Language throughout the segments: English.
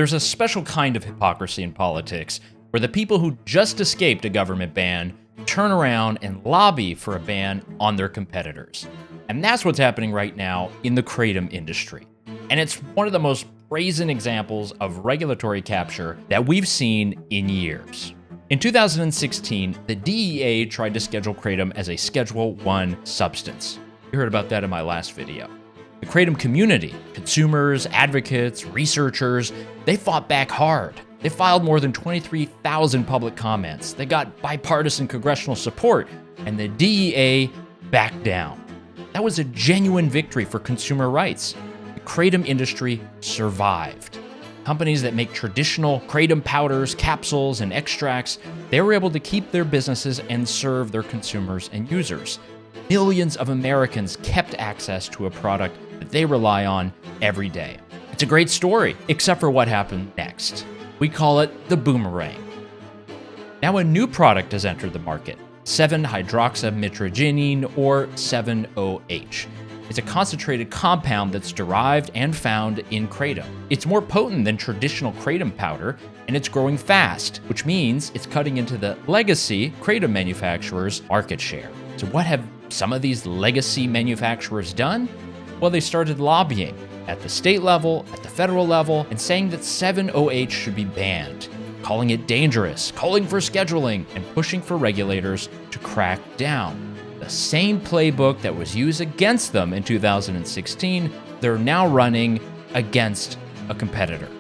There's a special kind of hypocrisy in politics where the people who just escaped a government ban turn around and lobby for a ban on their competitors. And that's what's happening right now in the kratom industry. And it's one of the most brazen examples of regulatory capture that we've seen in years. In 2016, the DEA tried to schedule kratom as a Schedule I substance. You heard about that in my last video. The kratom community, consumers, advocates, researchers, they fought back hard. They filed more than 23,000 public comments. They got bipartisan congressional support, and the DEA backed down. That was a genuine victory for consumer rights. The kratom industry survived. Companies that make traditional kratom powders, capsules, and extracts, they were able to keep their businesses and serve their consumers and users. Millions of Americans kept access to a product that they rely on every day. It's a great story, except for what happened next. We call it the boomerang. Now a new product has entered the market, 7-hydroxymitragynine, or 7-OH. It's a concentrated compound that's derived and found in kratom. It's more potent than traditional kratom powder, and it's growing fast, which means it's cutting into the legacy kratom manufacturers' market share. So what have some of these legacy manufacturers done? Well, they started lobbying at the state level, at the federal level, and saying that 7-OH should be banned, calling it dangerous, calling for scheduling, and pushing for regulators to crack down. The same playbook that was used against them in 2016, they're now running against a competitor.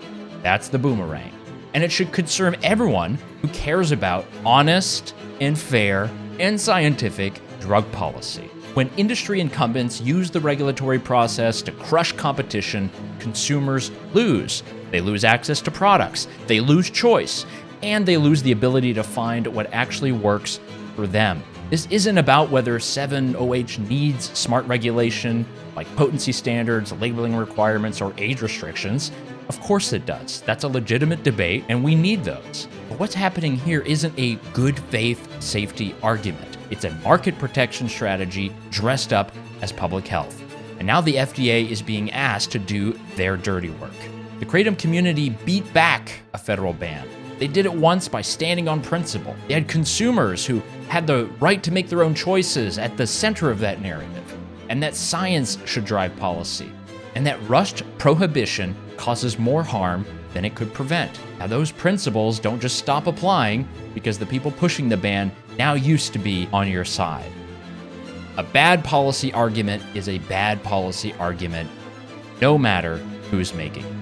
That's the boomerang. And it should concern everyone who cares about honest and fair and scientific drug policy. When industry incumbents use the regulatory process to crush competition, consumers lose. They lose access to products, they lose choice, and they lose the ability to find what actually works for them. This isn't about whether 7-OH needs smart regulation, like potency standards, labeling requirements, or age restrictions. Of course it does. That's a legitimate debate, and we need those. But what's happening here isn't a good faith safety argument. It's a market protection strategy dressed up as public health. And now the FDA is being asked to do their dirty work. The kratom community beat back a federal ban. They did it once by standing on principle. They had consumers who had the right to make their own choices at the center of that narrative, and that science should drive policy, and that rushed prohibition causes more harm than it could prevent. Now, those principles don't just stop applying because the people pushing the ban now used to be on your side. A bad policy argument is a bad policy argument, no matter who's making it.